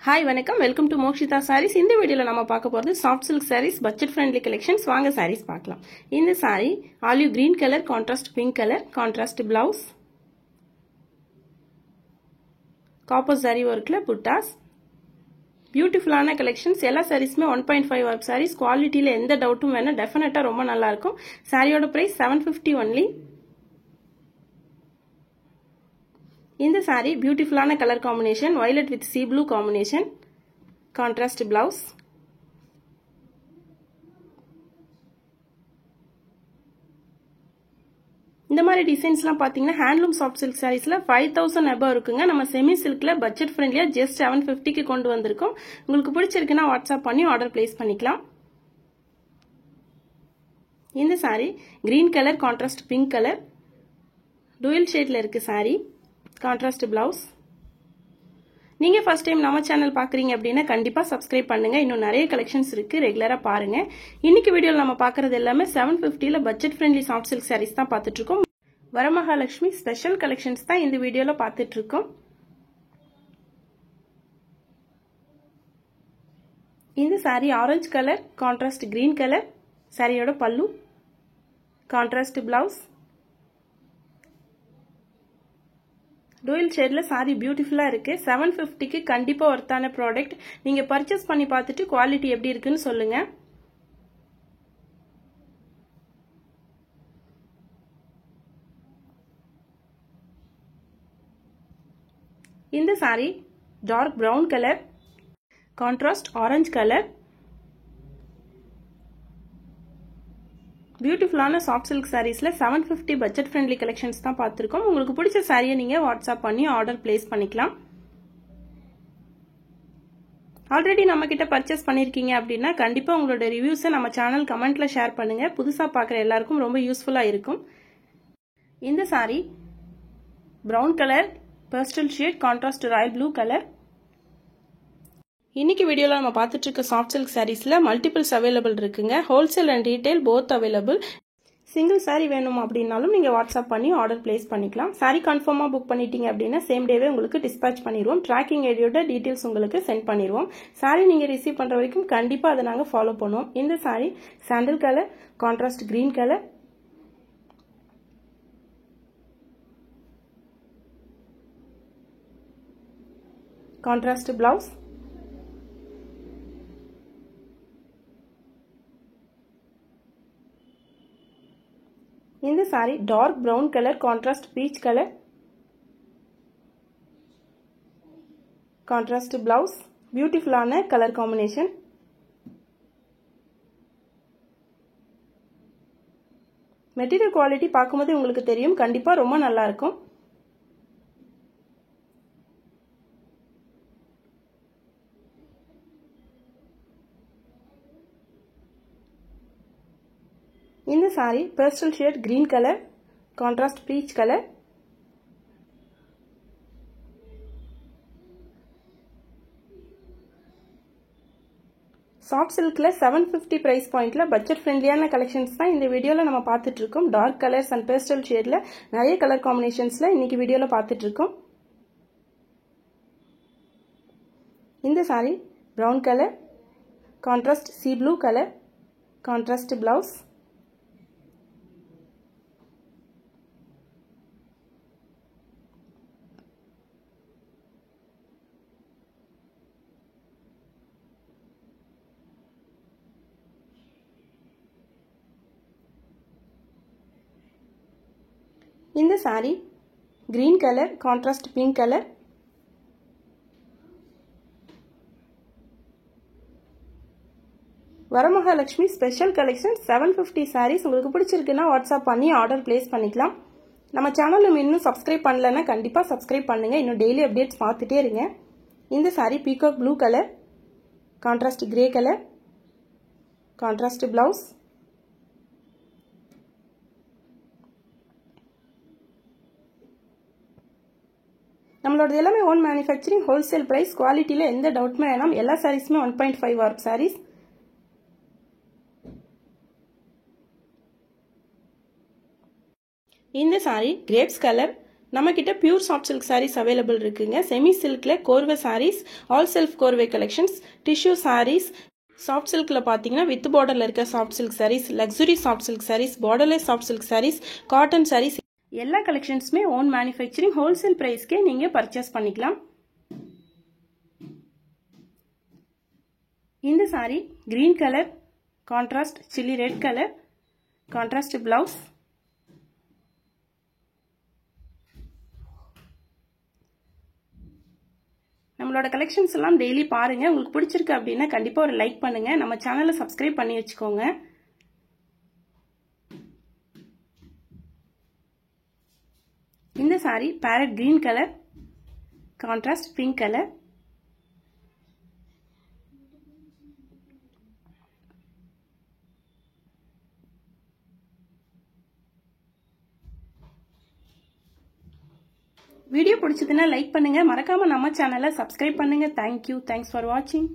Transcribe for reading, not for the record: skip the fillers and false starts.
Hi, வணக்கம். Welcome to Mokshita Sarees. இந்த வீடியோல நம்ம பார்க்க போறது soft silk sarees, budget friendly collections. வாங்க sarees பார்க்கலாம். இந்த saree olive green color, contrast pink color, contrast blouse. Copper zari workல buttas. Beautiful ஆன collections. எல்லா sareesமே 1.5 work sarees. குவாலிட்டில எந்த டவுட்டும் வேணா டெஃபினட்டா ரொம்ப நல்லா இருக்கும். சாரியோட price 750 only. In the saree, beautiful color combination, violet with sea blue combination, contrast blouse. இந்த மாதிரி டிசைன்ஸ்லாம் பாத்தீங்கன்னா ஹேண்ட்லூம் சாஃப்ட் சில்க் சாரீஸ்ல 5000 above இருக்குங்க. நம்ம செமி சில்க்ல பட்ஜெட் ஃப்ரெண்ட்லியா ஜஸ்ட் 750 க்கு கொண்டு வந்திருக்கோம். உங்களுக்கு பிடிச்சிருக்குன்னா வாட்ஸ்அப் பண்ணி ஆர்டர் பிளேஸ் பண்ணிக்கலாம். இந்த saree green color contrast pink color dual shadeல இருக்கு saree. Contrast blouse. நீங்க first time நம்ம சேனல் பார்க்கறீங்க அப்படினா கண்டிப்பா subscribe பண்ணுங்க. இன்னும் நிறைய collections இருக்கு. ரெகுலரா பாருங்க. இன்னைக்கு வீடியோல நம்ம பார்க்கிறது எல்லாமே 750 ல budget friendly soft silk sarees தான் பார்த்துட்டு இருக்கோம். வரமகாலட்சுமி ஸ்பெஷல் collections தான் இந்த வீடியோல பார்த்துட்டு இருக்கோம். இந்த saree orange color, contrast green color, சாரியோட பல்லு, contrast blouse. dual shade saree beautiful இருக்கு. 750 க்கு கண்டிப்பா ஒர்த்தான ப்ராடக்ட். நீங்க பர்ச்சேஸ் பண்ணி பார்த்துட்டு குவாலிட்டி எப்படி இருக்குன்னு சொல்லுங்க. இந்த saree dark brown color, contrast orange color. பியூட்டிஃபுல்லான சாஃப்ட் சில்க் சாரீஸ்ல 750 பட்ஜெட் ஃப்ரெண்ட்லி கலெக்ஷன்ஸ் தான் பார்த்திருக்கோம். உங்களுக்கு பிடிச்ச சாரியை நீங்க வாட்ஸ்அப் பண்ணி ஆர்டர் பிளேஸ் பண்ணிக்கலாம். ஆல்ரெடி நம்ம கிட்ட பர்ச்சேஸ் பண்ணிருக்கீங்க அப்படின்னா கண்டிப்பா உங்களோட ரிவ்யூஸை நம்ம சேனல் கமெண்ட்ல ஷேர் பண்ணுங்க. புதுசா பார்க்குற எல்லாருக்கும் ரொம்ப யூஸ்ஃபுல்லா இருக்கும். இந்த saree brown colour, pastel shade, contrast Royal blue colour. இன்னைக்கு வீடியோல நம்ம பார்த்துட்டு இருக்க சாஃப்ட் சில்க் சாரீஸ்ல மல்டிபிள்ஸ் அவைலபிள் இருக்குங்க. Wholesale and retail both available. Single sorry வேணும் அப்படின்னாலும் நீங்க வாட்ஸ்அப் பண்ணி ஆர்டர் பிளேஸ் பண்ணிக்கலாம். சாரி கன்ஃபார்மா புக் பண்ணிட்டீங்க அப்படின்னா சேம் டேவே உங்களுக்கு டிஸ்பேச் பண்ணிடுவோம். ட்ராக்கிங் ஐடியோட டீடைல்ஸ் உங்களுக்கு சென்ட் பண்ணிடுவோம். சாரி நீங்க ரிசீவ் பண்ற வரைக்கும் கண்டிப்பா அதை நாங்க ஃபாலோ பண்ணுவோம். இந்த sorry sandal colour, contrast green colour, contrast blouse. இந்த saree dark brown color, contrast peach color, contrast blouse. beautiful ஆன color combination. material quality பார்க்கும்போது உங்களுக்கு தெரியும் கண்டிப்பா ரொம்ப நல்லா இருக்கும். இந்த saree pastel shade green color, contrast peach color. Soft சில்க்ல 750 பிரைஸ் பாயிண்ட்ல பட்ஜெட் ஃப்ரெண்ட்லியான கலெக்ஷன்ஸ் தான் இந்த வீடியோல நம்ம பார்த்துட்டு இருக்கோம். டார்க் கலர்ஸ் அண்ட் பேஸ்டல் ஷேட்ல நிறைய கலர் காம்பினேஷன்ஸ்ல இன்னைக்கு வீடியோல பார்த்துட்டு இருக்கோம். இந்த saree brown color, contrast sea blue color, contrast blouse. இந்த saree green color, contrast pink color. Varamahalakshmi special collection 750 sarees. உங்களுக்கு பிடிச்சிருக்குன்னா வாட்ஸ்அப் பண்ணி ஆர்டர் பிளேஸ் பண்ணிக்கலாம். நம்ம சேனல்ல இன்னும் சப்ஸ்கிரைப் பண்ணலன்னா கண்டிப்பா சப்ஸ்கிரைப் பண்ணுங்க. இன்னும் டெய்லி அப்டேட்ஸ் பார்த்துட்டே இருங்க. இந்த saree peacock blue color, contrast grey color, contrast blouse. நம்மளோட எல்லாமே ஓன் மேனுஃபேக்சரிங், ஹோல்சேல் பிரைஸ், குவாலிட்டில எந்த டவுட்மே வேணாம். எல்லா சாரீஸ்மே 1.5 work sarees. இந்த saree grapes color, நம்ம கிட்ட pure soft silk sarees available இருக்குங்க. செமி சில்க்ல கோர்வை சாரீஸ், ஆல் செல்ஃப் கோர்வை கலெக்ஷன்ஸ், டிஷ்யூ சாரீஸ், சாஃப்ட் சில்க்ல பாத்தீங்கன்னா வித் பார்டர்ல இருக்க soft silk sarees, luxury soft silk sarees, borderless soft silk sarees, cotton sarees, எல்லா கலெக்ஷன்ஸுமே ஓன் மேனுஃபேக்சரிங் ஹோல்சேல் பிரைஸ்க்கே நீங்க பர்ச்சேஸ் பண்ணிக்கலாம். இந்த saree green colour, contrast chilli red colour, contrast blouse. நம்மளோட கலெக்ஷன்ஸ் எல்லாம் டெய்லி பாருங்க. உங்களுக்கு பிடிச்சிருக்கு அப்படின்னா கண்டிப்பா ஒரு லைக் பண்ணுங்க. நம்ம சேனலை சப்ஸ்கிரைப் பண்ணி வச்சுக்கோங்க. இந்த sorry farad green colour, contrast pink colour. Video பிடிச்சதுன்னா லைக் பண்ணுங்க. மறக்காம நம்ம சேனலை சப்ஸ்கிரைப் பண்ணுங்க. தேங்க்யூ. தேங்க்ஸ் ஃபார் வாட்சிங்.